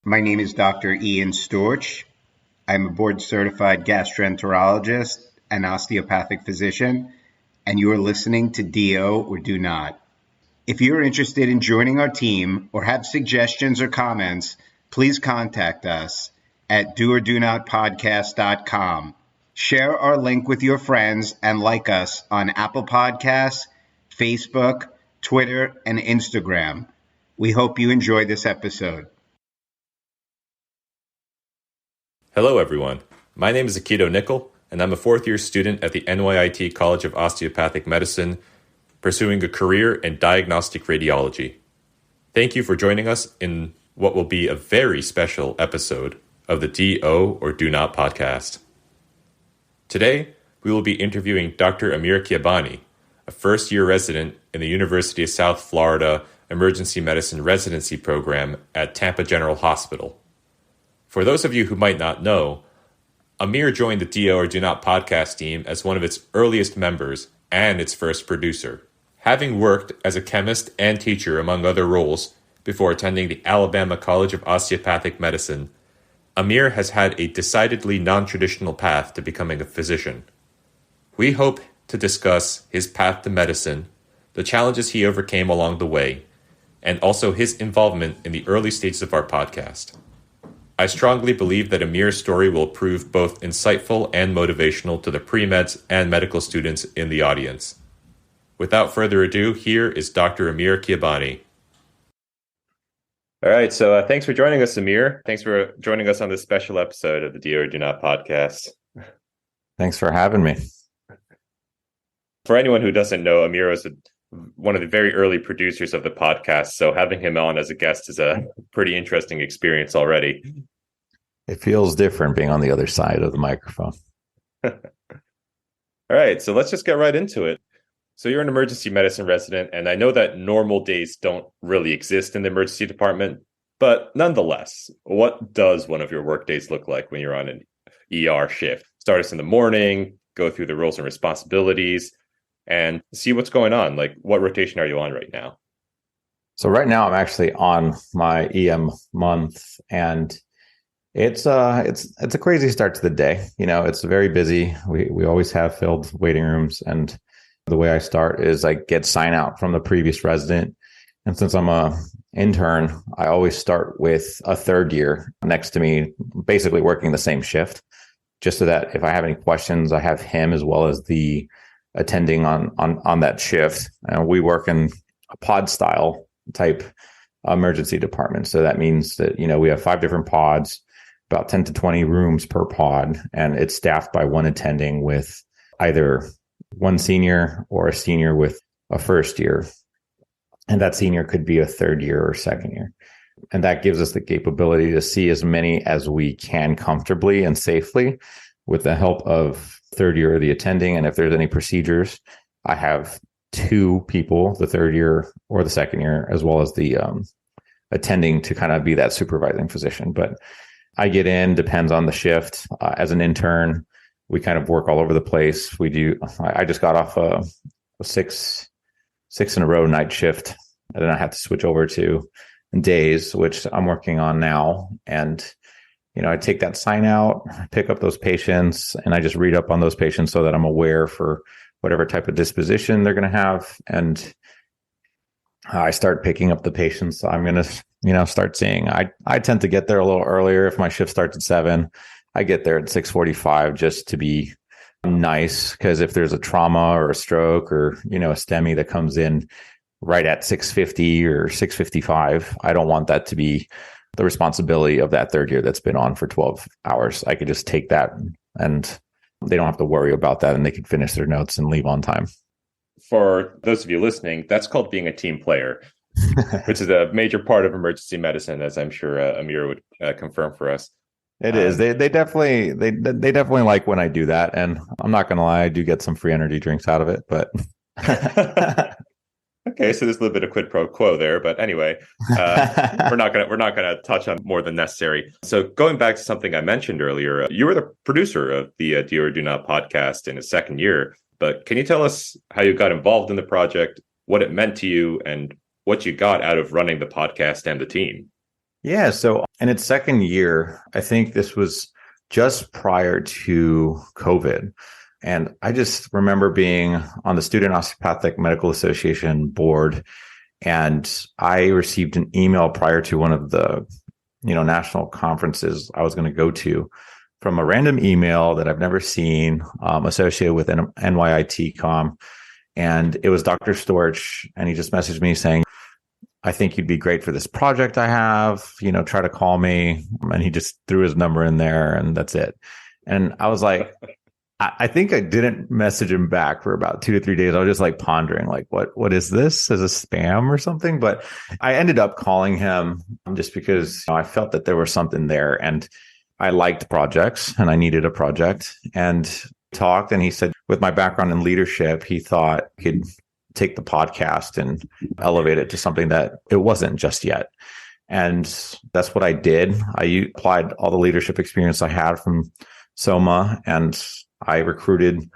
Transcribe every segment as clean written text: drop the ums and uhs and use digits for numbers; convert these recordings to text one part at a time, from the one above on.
My name is Dr. Ian Storch. I'm a board-certified gastroenterologist and osteopathic physician, and you are listening to DO or Do Not. If you are interested in joining our team or have suggestions or comments, please contact us at doordonotpodcast.com. Share our link with your friends and like us on Apple Podcasts, Facebook, Twitter, and Instagram. We hope you enjoy this episode. Hello, everyone. My name is Akito Nickel, and I'm a fourth-year student at the NYIT College of Osteopathic Medicine, pursuing a career in diagnostic radiology. Thank you for joining us in what will be a very special episode of the DO or Do Not podcast. Today, we will be interviewing Dr. Amir Khiabani, a first-year resident in the University of South Florida Emergency Medicine Residency Program at Tampa General Hospital. For those of you who might not know, Amir joined the DO or Do Not podcast team as one of its earliest members and its first producer, having worked as a chemist and teacher among other roles before attending the Alabama College of Osteopathic Medicine. Amir has had a decidedly non-traditional path to becoming a physician. We hope to discuss his path to medicine, the challenges he overcame along the way, and also his involvement in the early stages of our podcast. I strongly believe that Amir's story will prove both insightful and motivational to the pre-meds and medical students in the audience. Without further ado, here is Dr. Amir Khiabani. All right, so thanks for joining us, Amir. Thanks for joining us on this special episode of the Do or Do Not podcast. Thanks for having me. For anyone who doesn't know, Amir was one of the very early producers of the podcast, so having him on as a guest is a pretty interesting experience already. It feels different being on the other side of the microphone. All right, so let's just get right into it. So you're an emergency medicine resident, and I know that normal days don't really exist in the emergency department, but nonetheless, what does one of your work days look like when you're on an ER shift? Start us in the morning, go through the roles and responsibilities, and see what's going on. Like, what rotation are you on right now? So right now I'm actually on my EM month, and it's a crazy start to the day. You know, it's very busy. We always have filled waiting rooms, and the way I start is I get sign out from the previous resident. And since I'm a intern, I always start with a third year next to me, basically working the same shift, just so that if I have any questions, I have him as well as the attending on that shift. And we work in a pod style type emergency department. So that means that, you know, we have 5 different pods, about 10 to 20 rooms per pod, and it's staffed by one attending with either one senior or a senior with a first year. And that senior could be a third year or second year. And that gives us the capability to see as many as we can comfortably and safely with the help of third year or the attending. And if there's any procedures, I have 2 people, the third year or the second year, as well as the attending to kind of be that supervising physician. But I get in, depends on the shift. As an intern, we kind of work all over the place. I just got off a 6 in a row night shift, and then I have to switch over to days, which I'm working on now. And, you know, I take that sign out, pick up those patients, and I just read up on those patients so that I'm aware for whatever type of disposition they're going to have. And I start picking up the patients I'm going to, you know, start seeing. I tend to get there a little earlier. If my shift starts at 7, I get there at 6:45 just to be nice, because if there's a trauma or a stroke or, you know, a STEMI that comes in right at 6:50 or 6:55, I don't want that to be the responsibility of that third year that's been on for 12 hours. I could just take that, and they don't have to worry about that, and they can finish their notes and leave on time. For those of you listening, that's called being a team player, which is a major part of emergency medicine, as I'm sure Amir would confirm for us. It is. They definitely like when I do that, and I'm not gonna lie, I do get some free energy drinks out of it. But okay, so there's a little bit of quid pro quo there, but anyway, we're not gonna touch on more than necessary. So going back to something I mentioned earlier, you were the producer of the Do or Do Not podcast in his second year. But can you tell us how you got involved in the project, what it meant to you, and what you got out of running the podcast and the team? Yeah. So in its second year, I think this was just prior to COVID. And I just remember being on the Student Osteopathic Medical Association board. And I received an email prior to one of the, national conferences I was going to go to from a random email that I've never seen associated with an NYIT com. And it was Dr. Storch. And he just messaged me saying, I think you'd be great for this project I have, try to call me. And he just threw his number in there and that's it. And I was like, I think I didn't message him back for about 2 to 3 days. I was just like pondering, like, what is this? Is a spam or something? But I ended up calling him just because I felt that there was something there and I liked projects and I needed a project and talked. And he said, with my background in leadership, he thought he could take the podcast and elevate it to something that it wasn't just yet. And that's what I did. I applied all the leadership experience I had from SOMA, and I recruited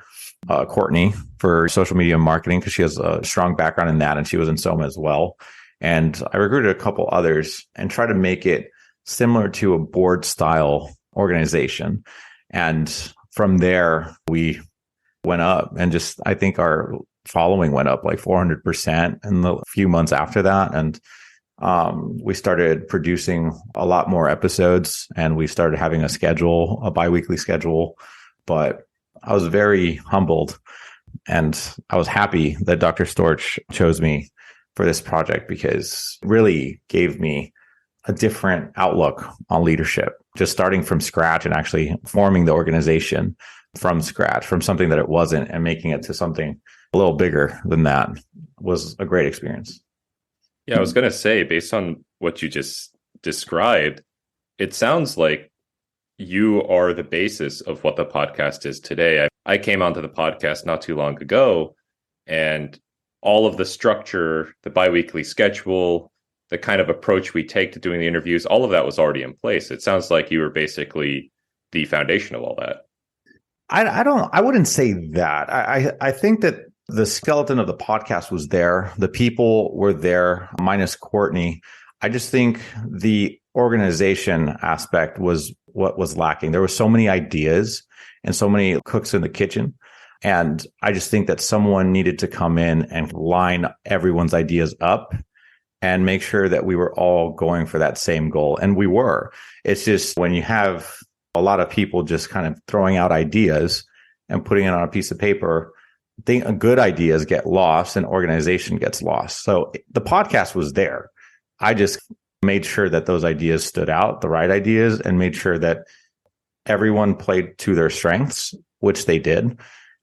Courtney for social media marketing because she has a strong background in that, and she was in SOMA as well. And I recruited a couple others and tried to make it similar to a board style organization. And from there, we went up, and just I think our following went up like 400% in the few months after that. And we started producing a lot more episodes, and we started having a biweekly schedule. But I was very humbled, and I was happy that Dr. Storch chose me for this project because it really gave me a different outlook on leadership, just starting from scratch and actually forming the organization from scratch, from something that it wasn't, and making it to something a little bigger than that was a great experience. Yeah, I was going to say, based on what you just described, it sounds like you are the basis of what the podcast is today. I came onto the podcast not too long ago, and all of the structure, the biweekly schedule, the kind of approach we take to doing the interviews, all of that was already in place. It sounds like you were basically the foundation of all that. I wouldn't say that. I think that the skeleton of the podcast was there. The people were there, minus Courtney. I just think the organization aspect was what was lacking. There were so many ideas and so many cooks in the kitchen. And I just think that someone needed to come in and line everyone's ideas up and make sure that we were all going for that same goal. And we were. It's just when you have a lot of people just kind of throwing out ideas and putting it on a piece of paper, good ideas get lost and organization gets lost. So the podcast was there. I just made sure that those ideas stood out, the right ideas, and made sure that everyone played to their strengths, which they did.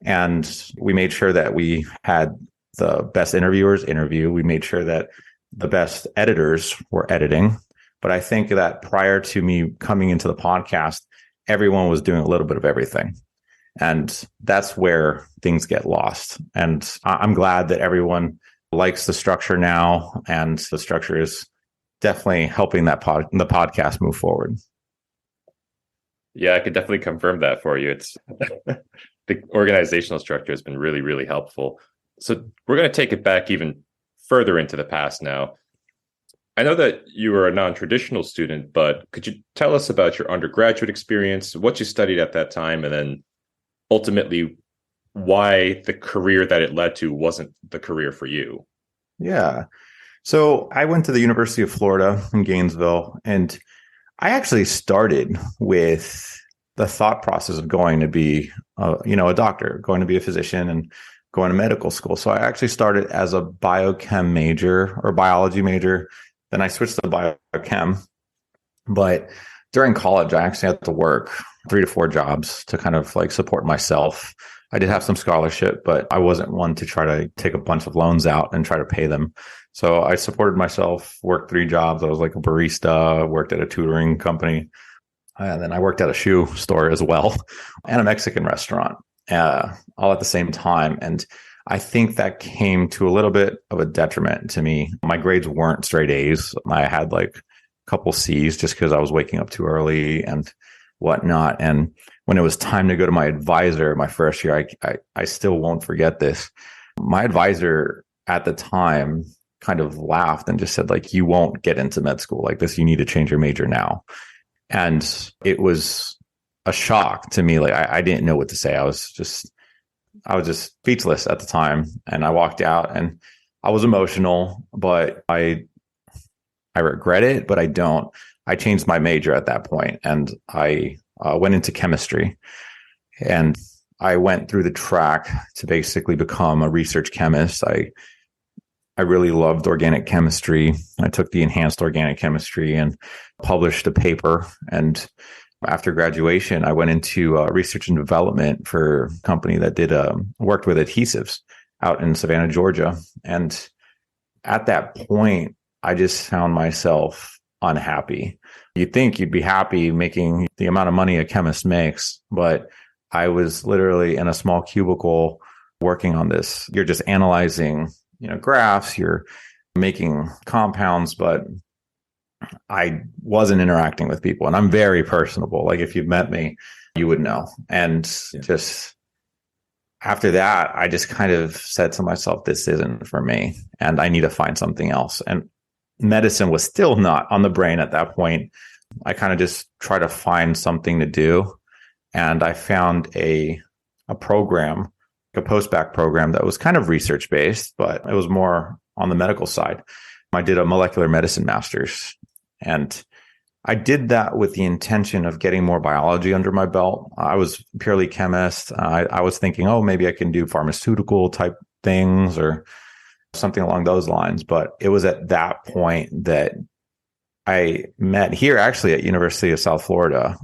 And we made sure that we had the best interviewers interview. We made sure that the best editors were editing. But I think that prior to me coming into the podcast, everyone was doing a little bit of everything. And that's where things get lost. And I'm glad that everyone likes the structure now. And the structure is definitely helping the podcast move forward. Yeah, I could definitely confirm that for you. It's the organizational structure has been really, really helpful. So we're going to take it back even further into the past now. I know that you were a non-traditional student, but could you tell us about your undergraduate experience, what you studied at that time, and then ultimately why the career that it led to wasn't the career for you? Yeah. So I went to the University of Florida in Gainesville, and I actually started with the thought process of going to be, a doctor, going to be a physician and going to medical school. So I actually started as a biochem major or biology major. Then I switched to biochem. But during college, I actually had to work 3 to 4 jobs to kind of like support myself. I did have some scholarship, but I wasn't one to try to take a bunch of loans out and try to pay them. So I supported myself, worked 3 jobs. I was like a barista, worked at a tutoring company. And then I worked at a shoe store as well and a Mexican restaurant all at the same time. And I think that came to a little bit of a detriment to me. My grades weren't straight A's. I had like a couple C's just because I was waking up too early and whatnot. And when it was time to go to my advisor my first year, I still won't forget this. My advisor at the time kind of laughed and just said, like, you won't get into med school like this. You need to change your major now. And it was a shock to me. Like, I didn't know what to say. I was just speechless at the time. And I walked out and I was emotional, but I regret it, but I don't. I changed my major at that point, and I went into chemistry. And I went through the track to basically become a research chemist. I really loved organic chemistry. I took the enhanced organic chemistry and published a paper. And after graduation, I went into research and development for a company that worked with adhesives out in Savannah, Georgia. And at that point, I just found myself unhappy. You'd think you'd be happy making the amount of money a chemist makes, but I was literally in a small cubicle working on this. You're just analyzing, graphs, you're making compounds, but I wasn't interacting with people. And I'm very personable. Like, if you've met me, you would know. And just after that, I just kind of said to myself, this isn't for me, and I need to find something else. And medicine was still not on the brain at that point. I kind of just tried to find something to do. And I found a program, a post-bac program that was kind of research-based, but it was more on the medical side. I did a molecular medicine master's, and I did that with the intention of getting more biology under my belt. I was purely chemist. I was thinking, maybe I can do pharmaceutical type things or something along those lines. But it was at that point that I met here, actually at University of South Florida.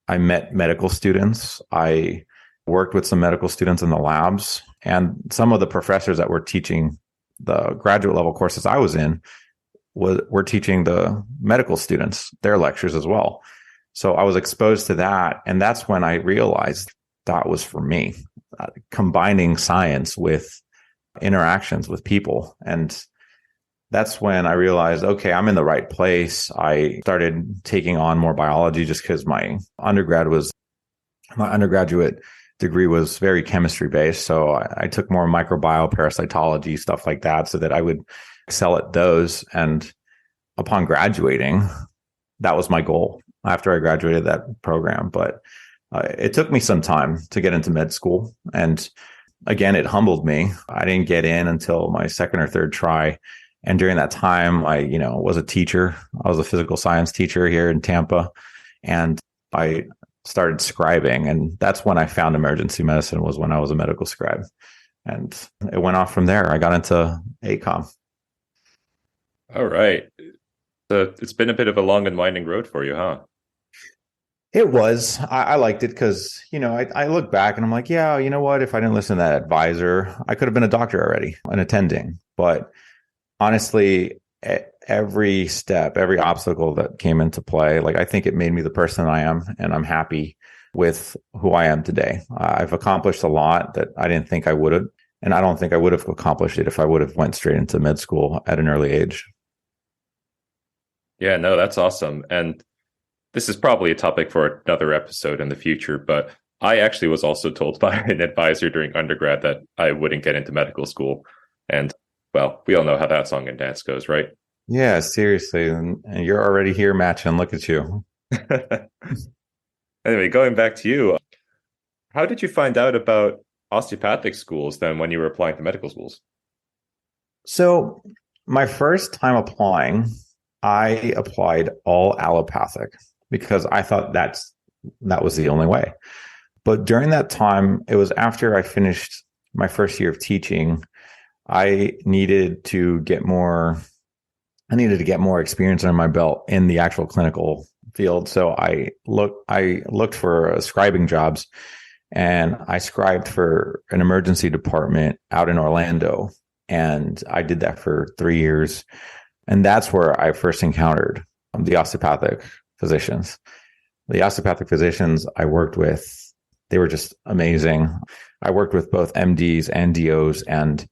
I met medical students. I worked with some medical students in the labs, and some of the professors that were teaching the graduate level courses I was in were teaching the medical students their lectures as well. So I was exposed to that. And that's when I realized that was for me, combining science with interactions with people. And that's when I realized, okay, I'm in the right place. I started taking on more biology just because my undergraduate degree was very chemistry based. So I took more microbiome, parasitology, stuff like that, so that I would excel at those. And upon graduating, that was my goal after I graduated that program. But it took me some time to get into med school. And again, it humbled me. I didn't get in until my second or third try. And during that time, I, was a teacher. I was a physical science teacher here in Tampa. And I started scribing. And that's when I found emergency medicine, was when I was a medical scribe. And it went off from there. I got into ACOM. All right. So it's been a bit of a long and winding road for you, huh? It was. I liked it because, I look back and I'm like, yeah, you know what? If I didn't listen to that advisor, I could have been a doctor already and attending. But honestly, every step, every obstacle that came into play, like, I think it made me the person I am, and I'm happy with who I am today. I've accomplished a lot that I didn't think I would have, and I don't think I would have accomplished it if I would have went straight into med school at an early age. Yeah, no, that's awesome. And this is probably a topic for another episode in the future, but I actually was also told by an advisor during undergrad that I wouldn't get into medical school. And, well, we all know how that song and dance goes, right? Yeah, seriously. And you're already here matching. Look at you. Anyway, going back to you, how did you find out about osteopathic schools then when you were applying to medical schools? So my first time applying, I applied all allopathic because I thought that was the only way. But during that time, it was after I finished my first year of teaching, I needed to get more experience under my belt in the actual clinical field. So I looked for scribing jobs, and I scribed for an emergency department out in Orlando. And I did that for 3 years. And that's where I first encountered the osteopathic physicians. The osteopathic physicians I worked with, they were just amazing. I worked with both MDs and DOs, and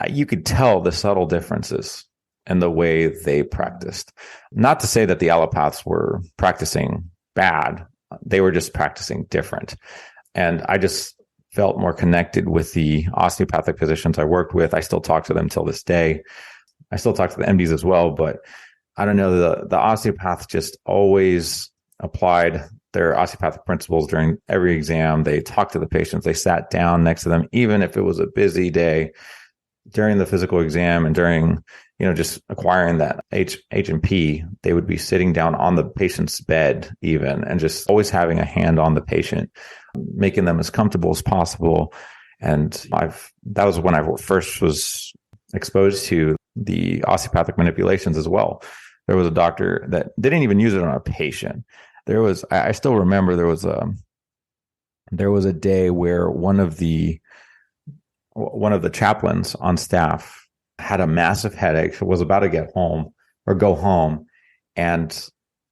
you could tell the subtle differences in the way they practiced. Not to say that the allopaths were practicing bad. They were just practicing different. And I just felt more connected with the osteopathic physicians I worked with. I still talk to them till this day. I still talk to the MDs as well, but I don't know, the osteopath just always applied their osteopathic principles during every exam. They talked to the patients. They sat down next to them, even if it was a busy day during the physical exam and during, just acquiring that H&P, they would be sitting down on the patient's bed even, and just always having a hand on the patient, making them as comfortable as possible. And that was when I first was exposed to the osteopathic manipulations as well. There was a doctor that didn't even use it on a patient. I still remember there was a day where one of the chaplains on staff had a massive headache, was about to get home or go home. And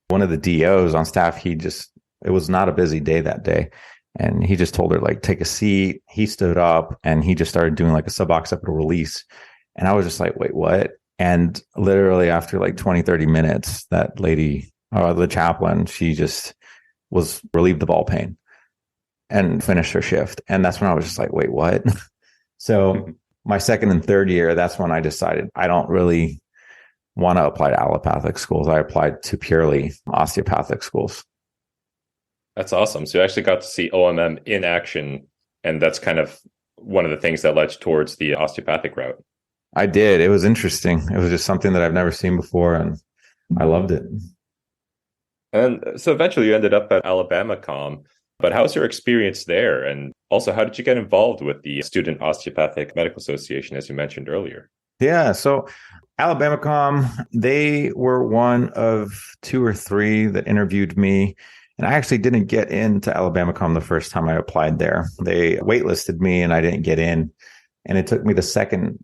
one of the DOs on staff, it was not a busy day that day. And he just told her, like, take a seat. He stood up and he just started doing like a suboccipital release. And I was just like, wait, what? And literally after like 20, 30 minutes, that lady, the chaplain, she just was relieved of all pain and finished her shift. And that's when I was just like, wait, what? So my second and third year, that's when I decided I don't really want to apply to allopathic schools. I applied to purely osteopathic schools. That's awesome. So you actually got to see OMM in action, and that's kind of one of the things that led towards the osteopathic route. I did. It was interesting. It was just something that I've never seen before, and I loved it. And so eventually you ended up at Alabama Com. But how's your experience there? And also, how did you get involved with the Student Osteopathic Medical Association, as you mentioned earlier? Yeah, so Alabama Com, they were one of 2 or 3 that interviewed me. And I actually didn't get into Alabama Com the first time I applied there. They waitlisted me and I didn't get in. And it took me the second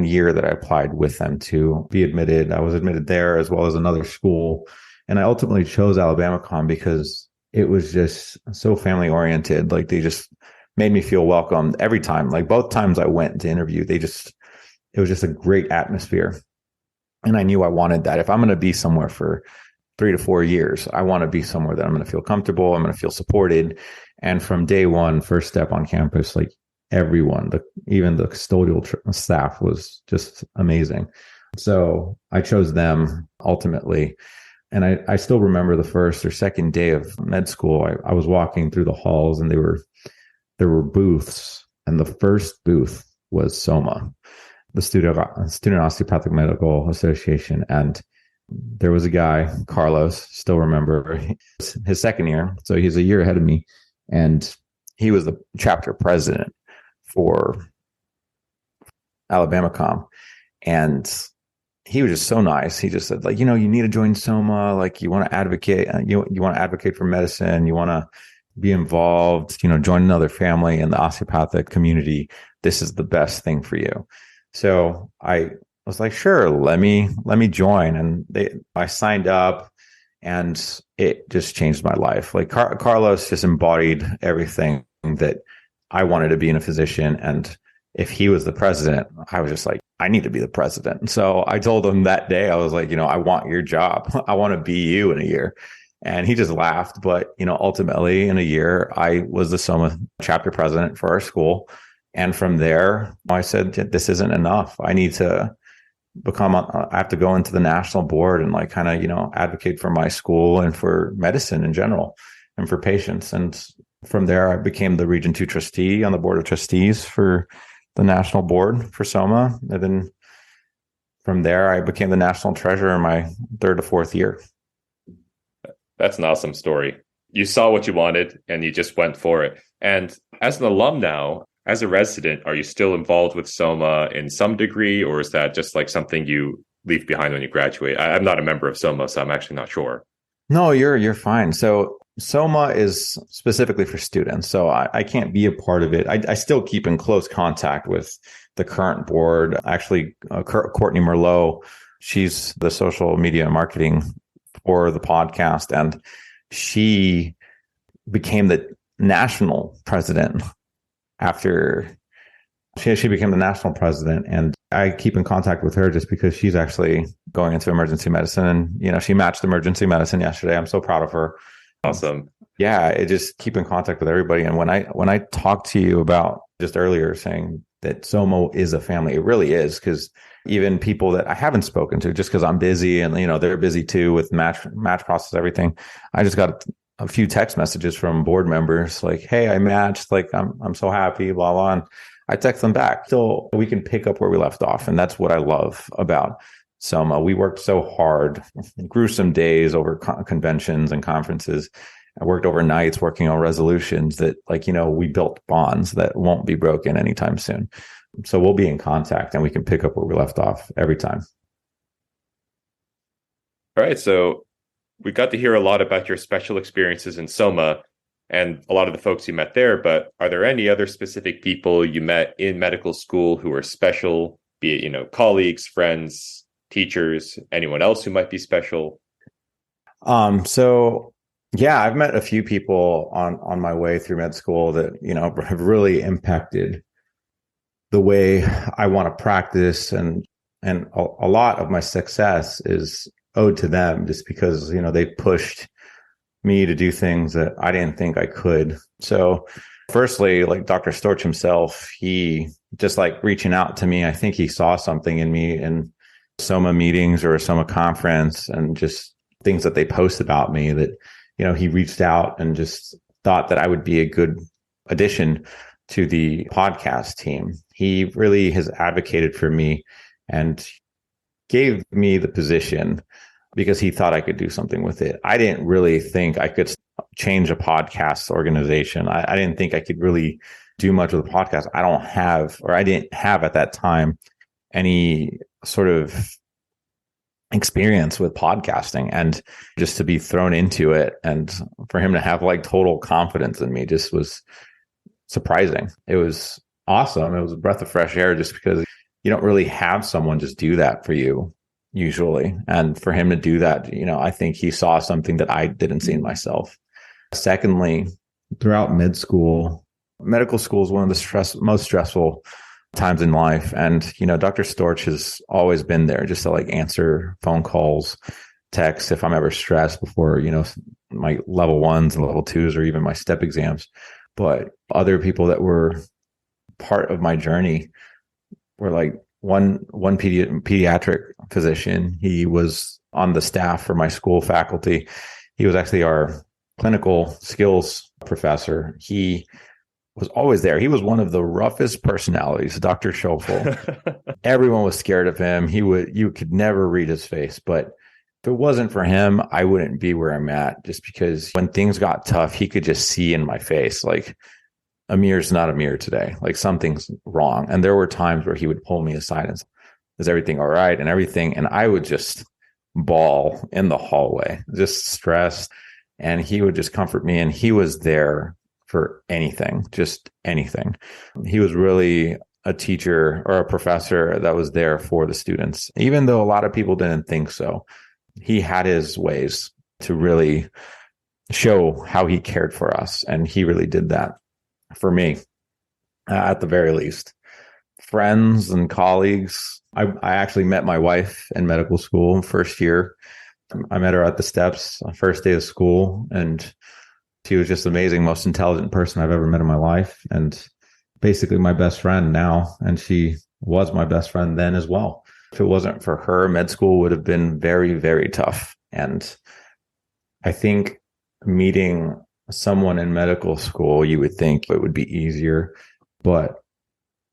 year that I applied with them to be admitted. I was admitted there as well as another school. And I ultimately chose Alabama Com because it was just so family oriented. Like, they just made me feel welcome every time. Like, both times I went to interview, it was just a great atmosphere. And I knew I wanted that. If I'm going to be somewhere for 3 to 4 years, I want to be somewhere that I'm going to feel comfortable. I'm going to feel supported. And from day one, first step on campus, like, everyone, even the custodial staff was just amazing. So I chose them ultimately. And I still remember the first or second day of med school. I was walking through the halls and there were booths. And the first booth was SOMA, the Student Osteopathic Medical Association. And there was a guy, Carlos, still remember, his second year. So he's a year ahead of me. And he was the chapter president for Alabama Com. And he was just so nice. He just said, like, you need to join SOMA. Like, you want to advocate, you want to advocate for medicine. You want to be involved, join another family in the osteopathic community. This is the best thing for you. So I was like, sure, let me join. And I signed up and it just changed my life. Like, Carlos just embodied everything that I wanted to be in a physician. And if he was the president, I was just like, I need to be the president. And so I told him that day, I was like, I want your job. I want to be you in a year. And he just laughed. But, ultimately in a year, I was the SOMA chapter president for our school. And from there, I said, this isn't enough. I need to I have to go into the national board and like kind of, advocate for my school and for medicine in general and for patients. And from there, I became the Region 2 trustee on the board of trustees for the national board for SOMA. And then from there, I became the national treasurer in my 3rd to 4th year. That's an awesome story. You saw what you wanted and you just went for it. And as an alum now, as a resident, are you still involved with SOMA in some degree, or is that just like something you leave behind when you graduate? I'm not a member of SOMA, so I'm actually not sure. No, you're fine. So SOMA is specifically for students, so I can't be a part of it. I still keep in close contact with the current board. Actually, Courtney Merlot, she's the social media and marketing for the podcast, and she became the national president after she became the national president. And I keep in contact with her just because she's actually going into emergency medicine. And, she matched emergency medicine yesterday. I'm so proud of her. Awesome. Yeah, it just keep in contact with everybody. And when I talked to you about just earlier saying that SOMA is a family, it really is, because even people that I haven't spoken to just because I'm busy and, they're busy too with match process, everything. I just got a few text messages from board members like, hey, I matched, like, I'm so happy, blah, blah. And I text them back. So we can pick up where we left off. And that's what I love about Soma. We worked so hard, gruesome days over conventions and conferences. I worked overnights working on resolutions that, we built bonds that won't be broken anytime soon. So we'll be in contact and we can pick up where we left off every time. All right. So we got to hear a lot about your special experiences in Soma and a lot of the folks you met there, but are there any other specific people you met in medical school who were special, be it, colleagues, friends, teachers, anyone else who might be special? So yeah, I've met a few people on my way through med school that, have really impacted the way I want to practice, and a lot of my success is owed to them just because, they pushed me to do things that I didn't think I could. So firstly, like Dr. Storch himself, he just reaching out to me, I think he saw something in me in Soma meetings or a Soma conference and just things that they post about me that, he reached out and just thought that I would be a good addition to the podcast team. He really has advocated for me and gave me the position because he thought I could do something with it. I didn't really think I could change a podcast organization. I didn't think I could really do much with a podcast. I didn't have at that time any sort of experience with podcasting, and just to be thrown into it and for him to have total confidence in me just was surprising. It was awesome. It was a breath of fresh air just because you don't really have someone just do that for you usually. And for him to do that, I think he saw something that I didn't see in myself. Secondly, throughout medical school is one of the most stressful times in life. And, Dr. Storch has always been there just to answer phone calls, texts if I'm ever stressed before, my level 1s and level 2s or even my step exams. But other people that were part of my journey were one pediatric physician. He was on the staff for my school faculty. He was actually our clinical skills professor. He was always there. He was one of the roughest personalities, Dr. Schoeffel. Everyone was scared of him. You could never read his face. But if it wasn't for him, I wouldn't be where I'm at, just because when things got tough, he could just see in my face, Amir's not Amir today. Something's wrong. And there were times where he would pull me aside and say, is everything all right? And everything. And I would just bawl in the hallway, just stressed. And he would just comfort me. And he was there for anything, just anything. He was really a teacher or a professor that was there for the students, even though a lot of people didn't think so. He had his ways to really show how he cared for us. And he really did that for me, at the very least. Friends and colleagues. I actually met my wife in medical school first year. I met her at the steps, first day of school, and she was just amazing, most intelligent person I've ever met in my life, and basically my best friend now. And she was my best friend then as well. If it wasn't for her, med school would have been very, very tough. And I think meeting someone in medical school, you would think it would be easier, but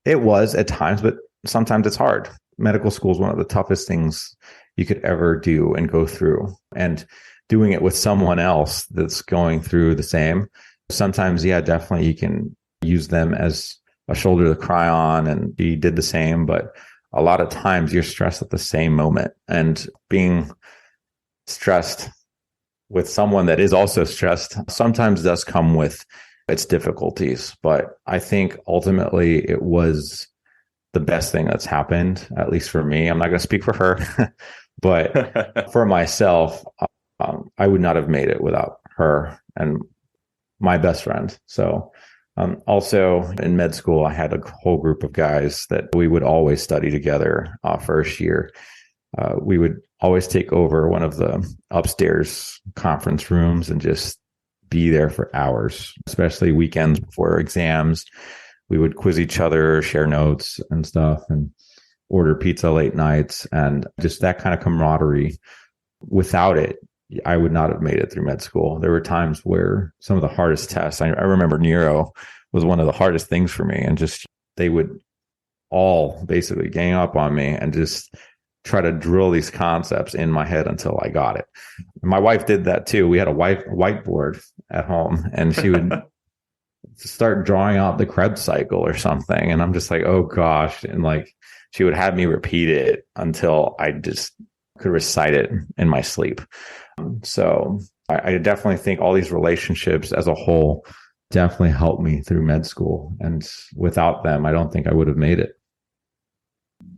it was at times, but sometimes it's hard. Medical school is one of the toughest things you could ever do and go through. And doing it with someone else that's going through the same, sometimes, yeah, definitely you can use them as a shoulder to cry on, and he did the same. But a lot of times you're stressed at the same moment, and being stressed with someone that is also stressed sometimes does come with its difficulties. But I think ultimately it was the best thing that's happened, at least for me. I'm not going to speak for her, but for myself, I would not have made it without her and my best friend. So also in med school, I had a whole group of guys that we would always study together first year. We would always take over one of the upstairs conference rooms and just be there for hours, especially weekends before exams. We would quiz each other, share notes and stuff. And order pizza late nights, and just that kind of camaraderie. Without it, I would not have made it through med school. There were times where some of the hardest tests, I remember neuro was one of the hardest things for me, and just they would all basically gang up on me and just try to drill these concepts in my head until I got it. My wife did that too. We had a whiteboard at home, and she would start drawing out the Krebs cycle or something. And I'm just like, oh gosh. And like, she would have me repeat it until I just could recite it in my sleep. So I definitely think all these relationships as a whole definitely helped me through med school. And without them, I don't think I would have made it.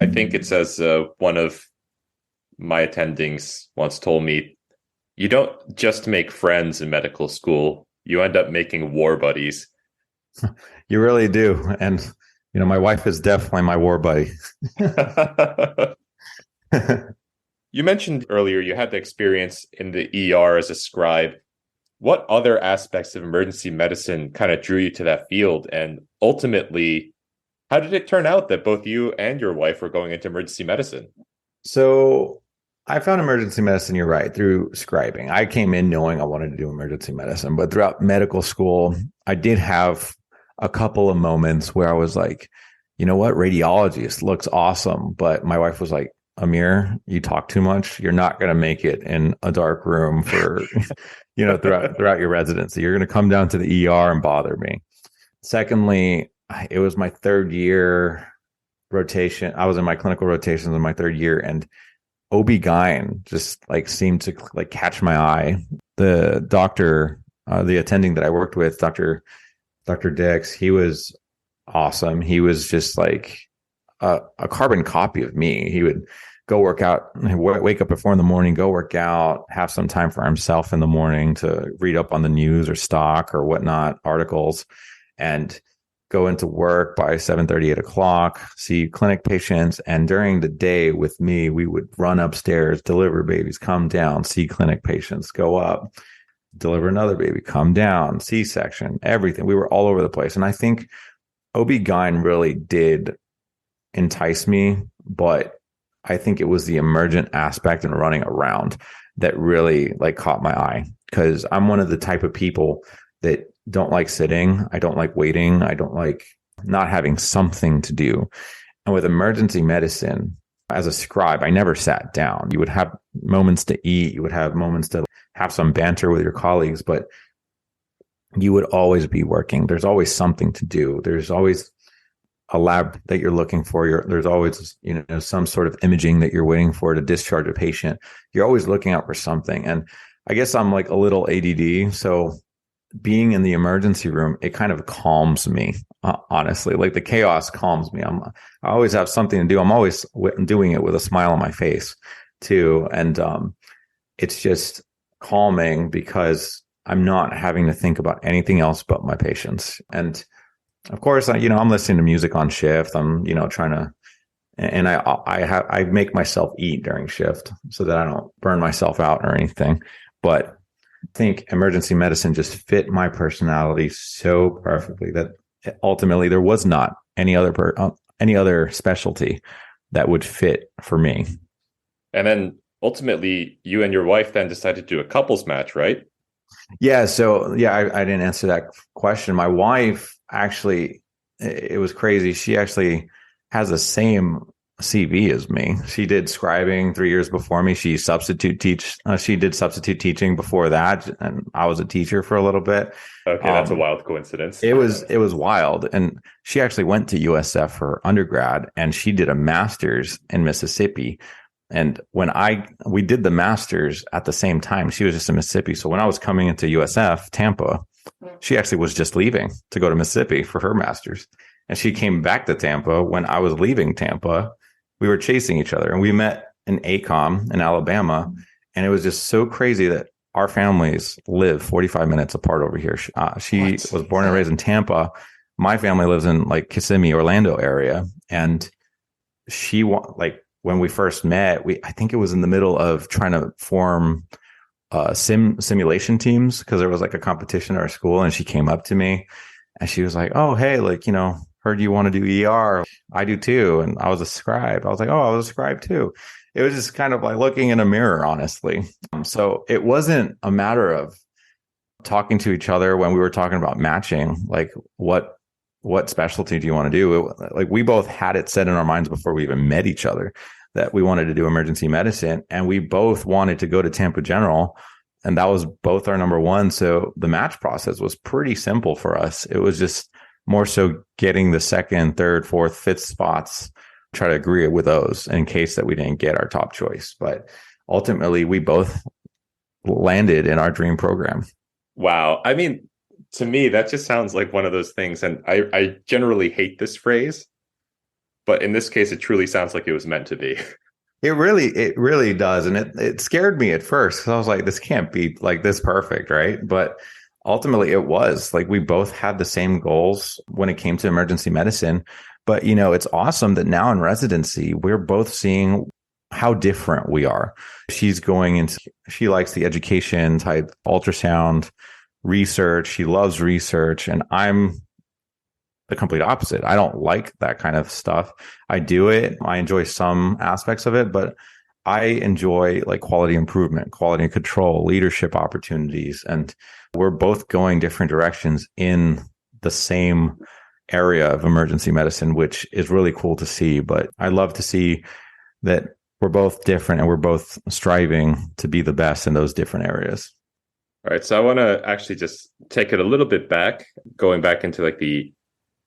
I think it's as one of my attendings once told me, you don't just make friends in medical school, you end up making war buddies. You really do. And, you know, my wife is definitely my war buddy. You mentioned earlier you had the experience in the ER as a scribe. What other aspects of emergency medicine kind of drew you to that field? And ultimately, how did it turn out that both you and your wife were going into emergency medicine? So I found emergency medicine, you're right, through scribing. I came in knowing I wanted to do emergency medicine, but throughout medical school, I did have a couple of moments where I was like, you know what, radiologist looks awesome. But my wife was like, Amir, you talk too much. You're not going to make it in a dark room for, you know, throughout your residency. You're going to come down to the ER and bother me. Secondly, it was my third year rotation. I was in my clinical rotations in my third year, and OB-GYN just like seemed to like catch my eye. The doctor, the attending that I worked with, Dr. Dix, he was awesome. He was just like a carbon copy of me. He would go work out, wake up at 4 a.m, go work out, have some time for himself in the morning to read up on the news or stock or whatnot, articles, and go into work by 7:30, 8 o'clock, see clinic patients. And during the day with me, we would run upstairs, deliver babies, come down, see clinic patients, go up, deliver another baby, come down, C-section, everything. We were all over the place. And I think OB-GYN really did entice me, but I think it was the emergent aspect and running around that really like caught my eye, because I'm one of the type of people that don't like sitting. I don't like waiting. I don't like not having something to do. And with emergency medicine, as a scribe, I never sat down. You would have moments to eat. You would have moments to have some banter with your colleagues, but you would always be working. There's always something to do. There's always a lab that you're looking for. There's always, you know, some sort of imaging that you're waiting for to discharge a patient. You're always looking out for something. And I guess I'm like a little ADD. So being in the emergency room, it kind of calms me, honestly. Like the chaos calms me. I always have something to do. I'm always doing it with a smile on my face too. And it's just calming because I'm not having to think about anything else but my patients. And of course, I'm listening to music on shift. I'm, trying to, and I make myself eat during shift so that I don't burn myself out or anything. But I think emergency medicine just fit my personality so perfectly that ultimately there was not any other specialty that would fit for me. And then ultimately, you and your wife then decided to do a couples match, right? Yeah. So I didn't answer that question. My wife actually, it was crazy. She actually has the same CV as me. She did scribing 3 years before me. She did substitute teaching before that, and I was a teacher for a little bit. Okay, that's a wild coincidence. It was wild, and she actually went to USF for undergrad, and she did a master's in Mississippi. And when we did the master's at the same time, she was just in Mississippi. So when I was coming into USF, Tampa, she actually was just leaving to go to Mississippi for her master's. And she came back to Tampa when I was leaving Tampa. We were chasing each other, and we met in ACOM in Alabama. And it was just so crazy that our families live 45 minutes apart over here. She was born and raised in Tampa. My family lives in like Kissimmee, Orlando area. And when we first met, I think it was in the middle of trying to form simulation teams, because there was like a competition at our school, and she came up to me and she was like, "Oh, hey, heard you want to do ER. I do too. And I was a scribe. I was like, oh, I was a scribe too. It was just kind of like looking in a mirror, honestly. So it wasn't a matter of talking to each other when we were talking about matching, like what specialty do you want to do? Like we both had it set in our minds before we even met each other that we wanted to do emergency medicine, and we both wanted to go to Tampa General, and that was both our number one. So the match process was pretty simple for us. It was just more so getting the second, third, fourth, fifth spots, try to agree with those in case that we didn't get our top choice. But ultimately, we both landed in our dream program. Wow. I mean, to me, that just sounds like one of those things. And I generally hate this phrase, but in this case, it truly sounds like it was meant to be. It really does. And it scared me at first because I was like, this can't be like this perfect, right? But ultimately it was like we both had the same goals when it came to emergency medicine. But, it's awesome that now in residency, we're both seeing how different we are. She likes the education type ultrasound research. She loves research, and I'm the complete opposite. I don't like that kind of stuff. I do it. I enjoy some aspects of it, but I enjoy like quality improvement, quality control, leadership opportunities. And we're both going different directions in the same area of emergency medicine, which is really cool to see. But I love to see that we're both different and we're both striving to be the best in those different areas. All right. So I want to actually just take it a little bit back, going back into like the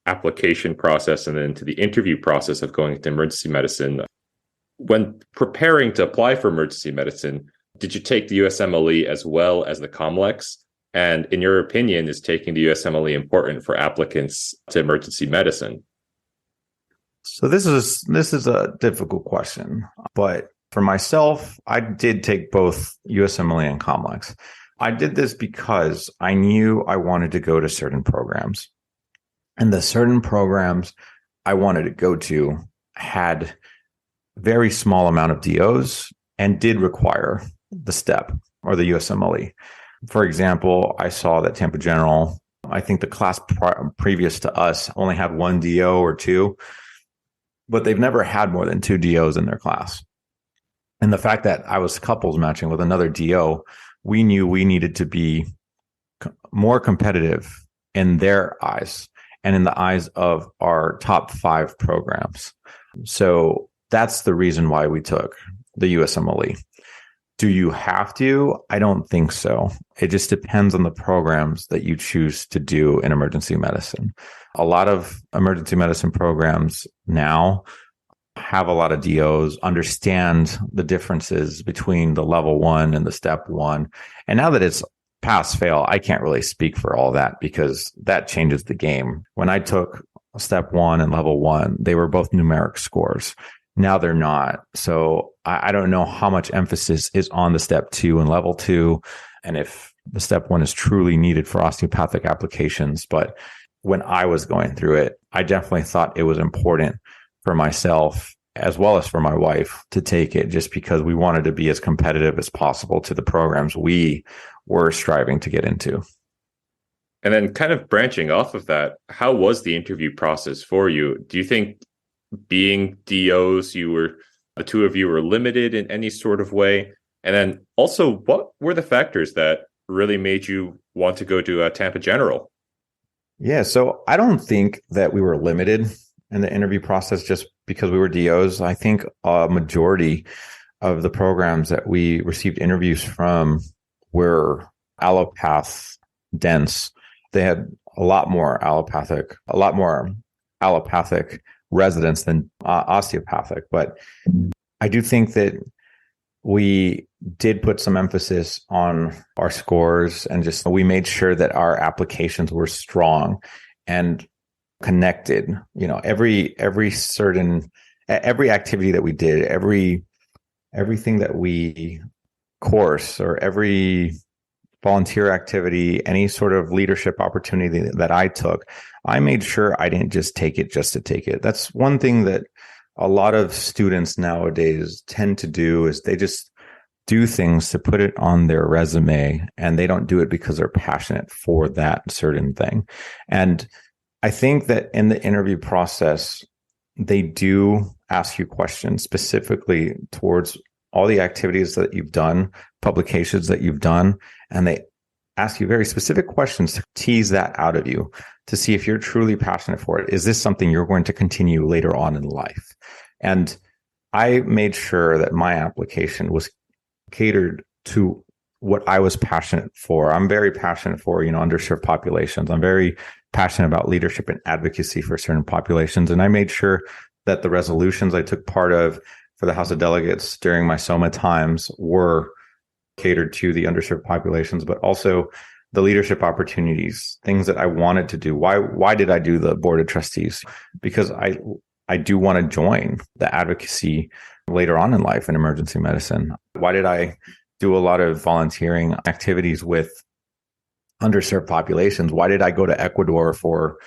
application process and then to the interview process of going into emergency medicine. When preparing to apply for emergency medicine, did you take the USMLE as well as the COMLEX? And in your opinion, is taking the USMLE important for applicants to emergency medicine? So this is a difficult question, but for myself, I did take both USMLE and COMLEX. I did this because I knew I wanted to go to certain programs. And the certain programs I wanted to go to had very small amount of DOs and did require the STEP or the USMLE. For example, I saw that Tampa General, I think the class previous to us only had one DO or two, but they've never had more than two DOs in their class. And the fact that I was couples matching with another DO, we knew we needed to be more competitive in their eyes and in the eyes of our top 5 programs. So that's the reason why we took the USMLE. Do you have to? I don't think so. It just depends on the programs that you choose to do in emergency medicine. A lot of emergency medicine programs now have a lot of DOs, understand the differences between the level 1 and the step 1. And now that it's pass fail, I can't really speak for all that because that changes the game. When I took step 1 and level 1, they were both numeric scores. Now they're not. So I don't know how much emphasis is on the step 2 and level 2, and if the step 1 is truly needed for osteopathic applications. But when I was going through it, I definitely thought it was important for myself as well as for my wife to take it, just because we wanted to be as competitive as possible to the programs we were striving to get into. And then kind of branching off of that, how was the interview process for you? Do you think being DOs, the two of you were limited in any sort of way? And then also, what were the factors that really made you want to go to Tampa General? Yeah, so I don't think that we were limited in the interview process just because we were DOs. I think a majority of the programs that we received interviews from were allopath dense. They had a lot more allopathic residents than osteopathic. But I do think that we did put some emphasis on our scores, and just we made sure that our applications were strong and connected. Every activity that we did, everything that we course, or every volunteer activity, any sort of leadership opportunity that I took, I made sure I didn't just take it just to take it. That's one thing that a lot of students nowadays tend to do, is they just do things to put it on their resume, and they don't do it because they're passionate for that certain thing. And I think that in the interview process, they do ask you questions specifically towards all the activities that you've done, publications that you've done, and they ask you very specific questions to tease that out of you to see if you're truly passionate for it. Is this something you're going to continue later on in life? And I made sure that my application was catered to what I was passionate for. I'm very passionate for, underserved populations. I'm very passionate about leadership and advocacy for certain populations. And I made sure that the resolutions I took part of for the House of Delegates during my SOMA times were catered to the underserved populations, but also the leadership opportunities, things that I wanted to do. Why did I do the board of trustees? Because I do want to join the advocacy later on in life in emergency medicine. Why did I do a lot of volunteering activities with underserved populations? Why did I go to Ecuador for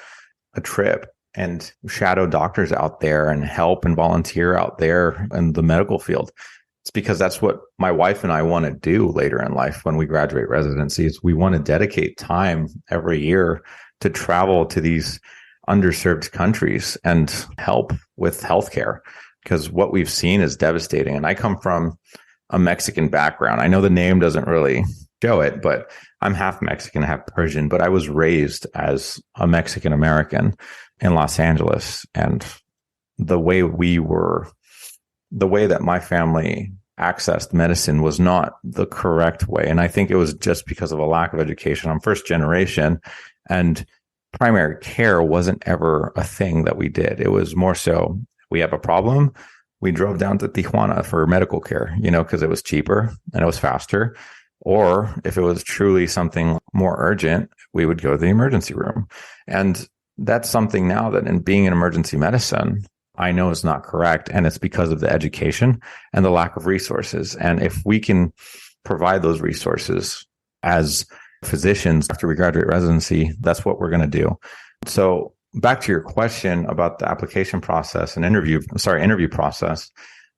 a trip and shadow doctors out there and help and volunteer out there in the medical field? It's because that's what my wife and I want to do later in life when we graduate residencies. We want to dedicate time every year to travel to these underserved countries and help with healthcare, because what we've seen is devastating. And I come from a Mexican background. I know the name doesn't really show it, but I'm half Mexican, half Persian, but I was raised as a Mexican American in Los Angeles. And the way that my family accessed medicine was not the correct way. And I think it was just because of a lack of education. I'm first generation, and primary care wasn't ever a thing that we did. It was more so, we have a problem, we drove down to Tijuana for medical care, because it was cheaper and it was faster. Or if it was truly something more urgent, we would go to the emergency room. And that's something now that in being in emergency medicine, I know is not correct. And it's because of the education and the lack of resources. And if we can provide those resources as physicians after we graduate residency, that's what we're going to do. So back to your question about the application process and interview process.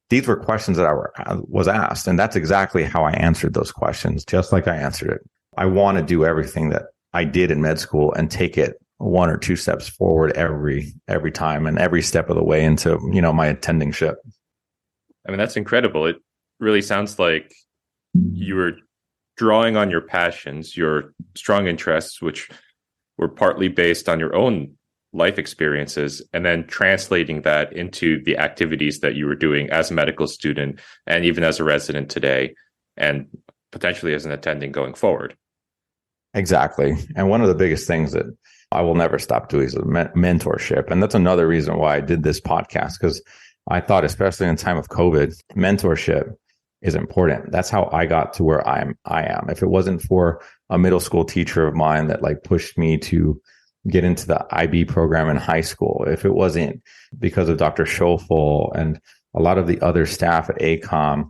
These were questions that I was asked, and that's exactly how I answered those questions, just like I answered it. I want to do everything that I did in med school and take it one or two steps forward every time and every step of the way into, my attendingship. I mean, that's incredible. It really sounds like you were drawing on your passions, your strong interests, which were partly based on your own life experiences, and then translating that into the activities that you were doing as a medical student and even as a resident today, and potentially as an attending going forward. Exactly. And one of the biggest things that I will never stop doing is mentorship. And that's another reason why I did this podcast, because I thought, especially in time of COVID, mentorship is important. That's how I got to where I am. If it wasn't for a middle school teacher of mine that pushed me to get into the IB program in high school, if it wasn't because of Dr. Schoeffel and a lot of the other staff at ACOM,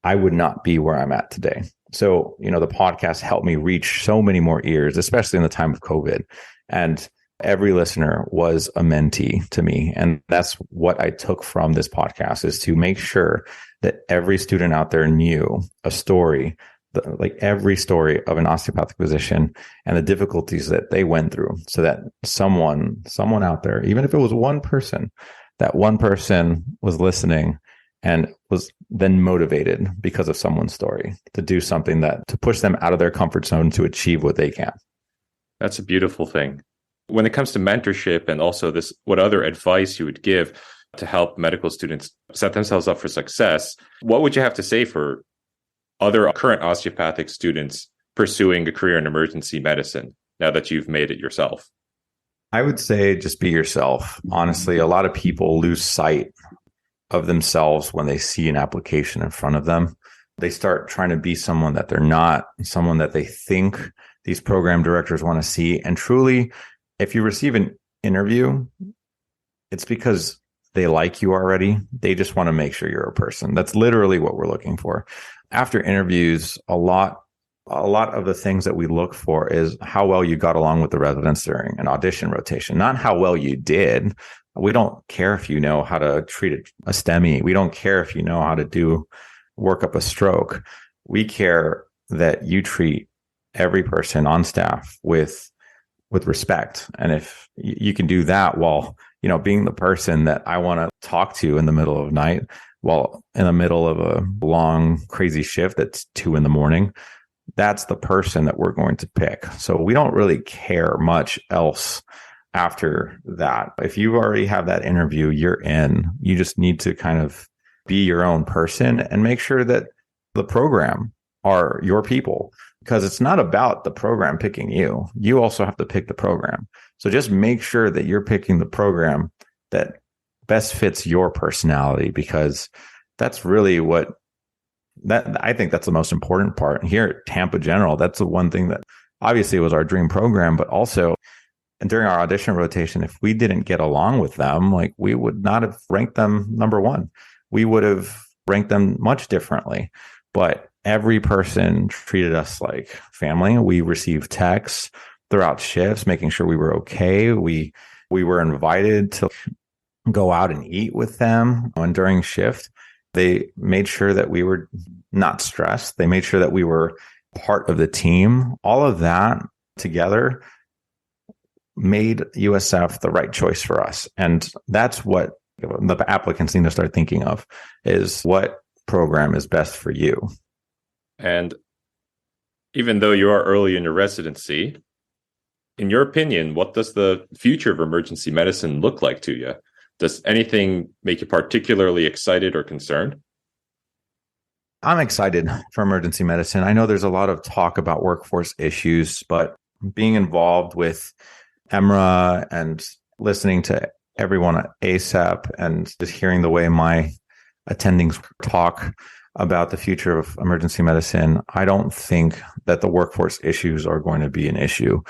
I would not be where I'm at today. So, the podcast helped me reach so many more ears, especially in the time of COVID. And every listener was a mentee to me. And that's what I took from this podcast, is to make sure that every student out there knew a story, every story of an osteopathic physician and the difficulties that they went through, so that someone out there, even if it was one person, that one person was listening and was then motivated because of someone's story to do something to push them out of their comfort zone to achieve what they can. That's a beautiful thing. When it comes to mentorship and also this, what other advice you would give to help medical students set themselves up for success, what would you have to say for other current osteopathic students pursuing a career in emergency medicine now that you've made it yourself? I would say just be yourself. Honestly, a lot of people lose sight of themselves when they see an application in front of them. They start trying to be someone that they're not, someone that they think these program directors want to see. And truly, if you receive an interview, it's because they like you already. They just want to make sure you're a person. That's literally what we're looking for. After interviews, a lot of the things that we look for is how well you got along with the residents during an audition rotation, not how well you did. We don't care if you know how to treat a STEMI. We don't care if you know how to work up a stroke. We care that you treat every person on staff with with respect. And if you can do that while, being the person that I want to talk to in the middle of the night, while in the middle of a long, crazy shift that's 2 a.m, that's the person that we're going to pick. So we don't really care much else after that. If you already have that interview, you're in. You just need to kind of be your own person and make sure that the program are your people, because it's not about the program picking you. You also have to pick the program. So just make sure that you're picking the program that best fits your personality, because that's really I think that's the most important part. And here at Tampa General, that's the one thing that obviously was our dream program, but also, and during our audition rotation, if we didn't get along with them, like, we would not have ranked them number one. We would have ranked them much differently. But every person treated us like family. We received texts throughout shifts, making sure we were okay. We were invited to go out and eat with them. And during shift, they made sure that we were not stressed. They made sure that we were part of the team. All of that together made USF the right choice for us. And that's what the applicants need to start thinking of, is what program is best for you. And even though you are early in your residency, in your opinion, what does the future of emergency medicine look like to you? Does anything make you particularly excited or concerned? I'm excited for emergency medicine. I know there's a lot of talk about workforce issues, but being involved with EMRA and listening to everyone at ASAP and just hearing the way my attendings talk about the future of emergency medicine, I don't think that the workforce issues are going to be an issue.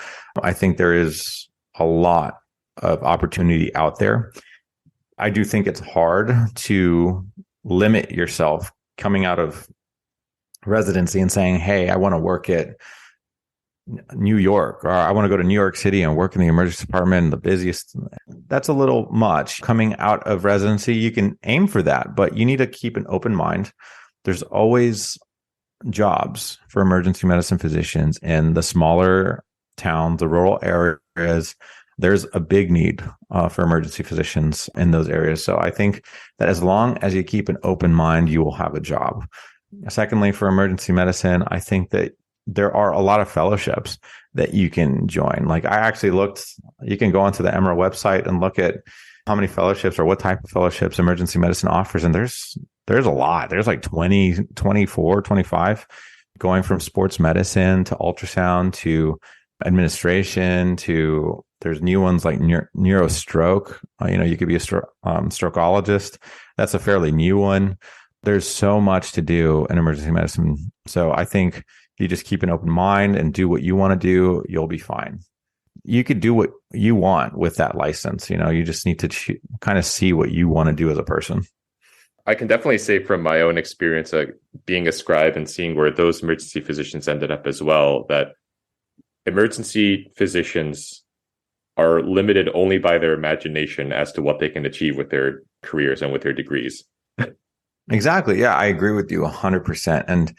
I think there is a lot of opportunity out there. I do think it's hard to limit yourself coming out of residency and saying, hey, I want to work at New York, or I want to go to New York City and work in the emergency department, the busiest. That's a little much. Coming out of residency, you can aim for that, but you need to keep an open mind. There's always jobs for emergency medicine physicians in the smaller towns, the rural areas. There's a big need for emergency physicians in those areas. So I think that as long as you keep an open mind, you will have a job. Secondly, for emergency medicine, I think that there are a lot of fellowships that you can join. Like, I actually looked, you can go onto the EMRA website and look at how many fellowships or what type of fellowships emergency medicine offers. And there's a lot. There's like 20, 24, 25, going from sports medicine to ultrasound to administration to, there's new ones like neurostroke. You could be a strokeologist. That's a fairly new one. There's so much to do in emergency medicine. So I think if you just keep an open mind and do what you want to do, you'll be fine. You could do what you want with that license. You just need to kind of see what you want to do as a person. I can definitely say from my own experience, being a scribe and seeing where those emergency physicians ended up as well, that emergency physicians are limited only by their imagination as to what they can achieve with their careers and with their degrees. Exactly. Yeah, I agree with you 100%. And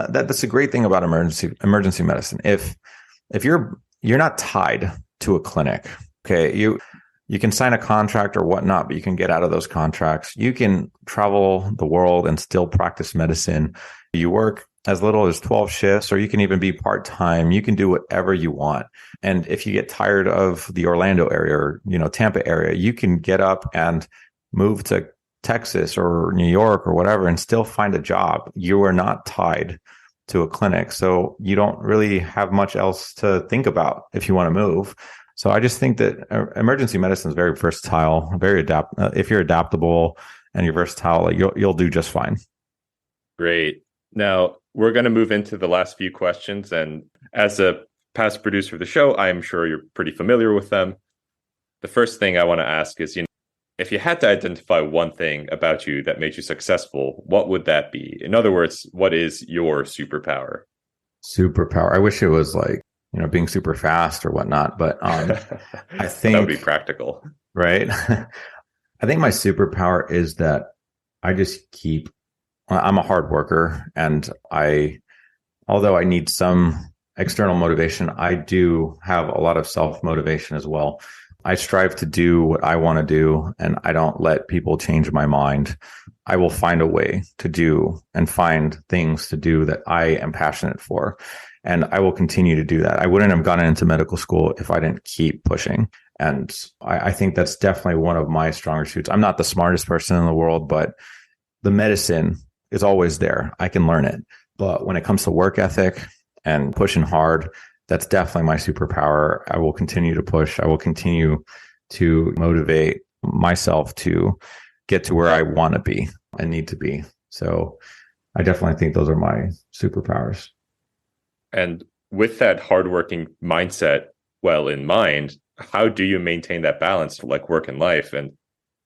that's a great thing about emergency medicine. If you're not tied to a clinic, okay, you can sign a contract or whatnot, but you can get out of those contracts. You can travel the world and still practice medicine. You work as little as 12 shifts, or you can even be part-time. You can do whatever you want. And if you get tired of the Orlando area or, Tampa area, you can get up and move to Texas or New York or whatever and still find a job. You are not tied to a clinic. So you don't really have much else to think about if you want to move. So I just think that emergency medicine is very versatile, if you're adaptable and you're versatile, you'll do just fine. Great. Now we're going to move into the last few questions. And as a past producer of the show, I'm sure you're pretty familiar with them. The first thing I want to ask is, if you had to identify one thing about you that made you successful, what would that be? In other words, what is your superpower? Superpower. I wish it was like, being super fast or whatnot, but I think that would be practical, right? I think my superpower is that I'm a hard worker, and although I need some external motivation, I do have a lot of self-motivation as well. I strive to do what I want to do, and I don't let people change my mind. I will find a way to do and find things to do that I am passionate for. And I will continue to do that. I wouldn't have gotten into medical school if I didn't keep pushing. And I think that's definitely one of my stronger suits. I'm not the smartest person in the world, but the medicine is always there. I can learn it. But when it comes to work ethic and pushing hard, that's definitely my superpower. I will continue to push. I will continue to motivate myself to get to where I want to be and need to be. So I definitely think those are my superpowers. And with that hardworking mindset well in mind, how do you maintain that balance, like work and life? And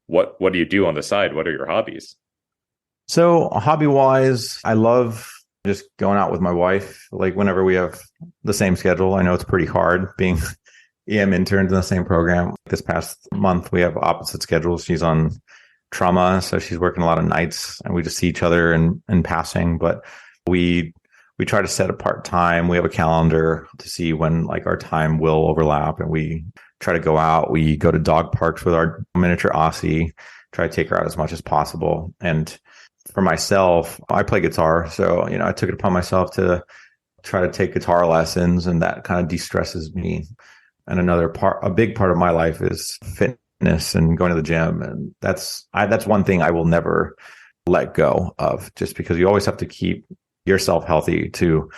what do you do on the side? What are your hobbies? So hobby wise, I love just going out with my wife. Like whenever we have the same schedule, I know it's pretty hard being EM interns in the same program. This past month, we have opposite schedules. She's on trauma, so she's working a lot of nights, and we just see each other in passing. But we try to set apart time. We have a calendar to see when like our time will overlap, and we try to go out. We go to dog parks with our miniature Aussie, try to take her out as much as possible. And for myself, I play guitar. So, I took it upon myself to try to take guitar lessons, and that kind of de-stresses me. And a big part of my life is fitness and going to the gym. And that's one thing I will never let go of, just because you always have to keep yourself healthy to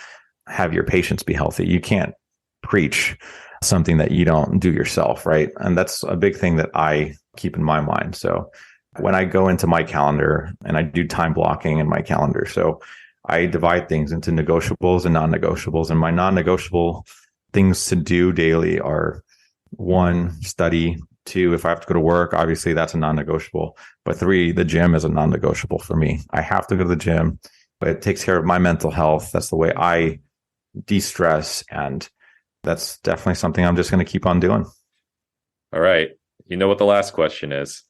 have your patients be healthy. You can't preach something that you don't do yourself, right? And that's a big thing that I keep in my mind. So when I go into my calendar, and I do time blocking in my calendar, so I divide things into negotiables and non-negotiables. And my non-negotiable things to do daily are 1, study. 2, if I have to go to work, obviously that's a non-negotiable. But 3, the gym is a non-negotiable for me. I have to go to the gym, but it takes care of my mental health. That's the way I de-stress. And that's definitely something I'm just going to keep on doing. All right. You know what the last question is?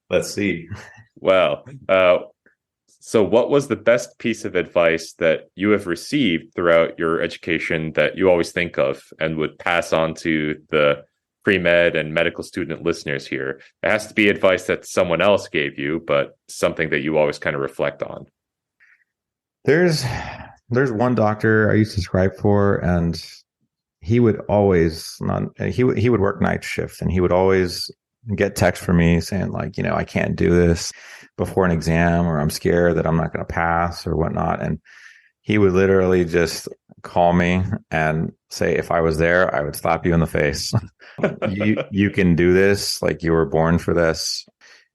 Let's see. Well, so what was the best piece of advice that you have received throughout your education that you always think of and would pass on to the pre-med and medical student listeners here? It has to be advice that someone else gave you, but something that you always kind of reflect on. There's one doctor I used to scribe for, and he would always he would work night shift, and he would always get text from me saying like, I can't do this before an exam, or I'm scared that I'm not going to pass or whatnot. And he would literally just call me and say, if I was there, I would slap you in the face. You can do this. Like, you were born for this.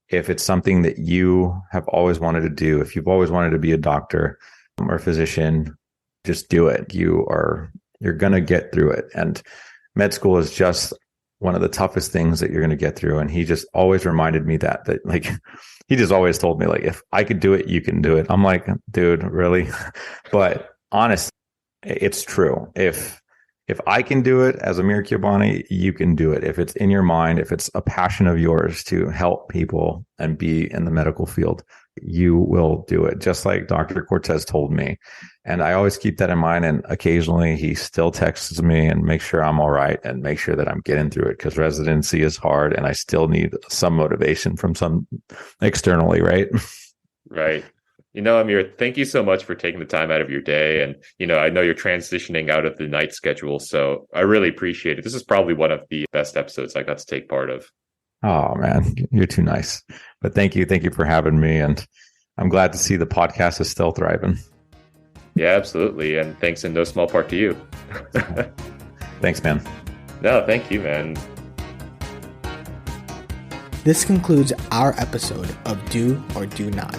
If it's something that you have always wanted to do, if you've always wanted to be a doctor or a physician, just do it. You're going to get through it. And med school is just one of the toughest things that you're going to get through. And he just always reminded me that like, he just always told me like, if I could do it, you can do it. I'm like, dude, really? But honestly, it's true. If I can do it as Amir Khiabani, you can do it. If it's in your mind, if it's a passion of yours to help people and be in the medical field, you will do it. Just like Dr. Cortez told me. And I always keep that in mind. And occasionally he still texts me and makes sure I'm all right and make sure that I'm getting through it, because residency is hard and I still need some motivation from some externally, right? Right. Amir, thank you so much for taking the time out of your day. And, I know you're transitioning out of the night schedule, so I really appreciate it. This is probably one of the best episodes I got to take part of. Oh, man, you're too nice. But thank you. Thank you for having me. And I'm glad to see the podcast is still thriving. Yeah, absolutely. And thanks in no small part to you. Thanks, man. No, thank you, man. This concludes our episode of Do or Do Not.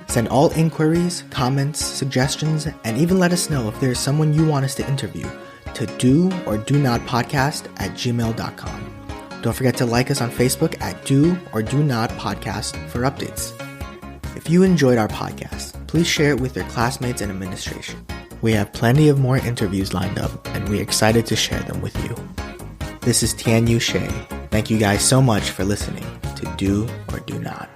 Send all inquiries, comments, suggestions, and even let us know if there's someone you want us to interview to doordonotpodcast@gmail.com. Don't forget to like us on Facebook at Do or Do Not Podcast for updates. If you enjoyed our podcast, please share it with your classmates and administration. We have plenty of more interviews lined up, and we're excited to share them with you. This is Tian Yu Shea. Thank you guys so much for listening to Do or Do Not.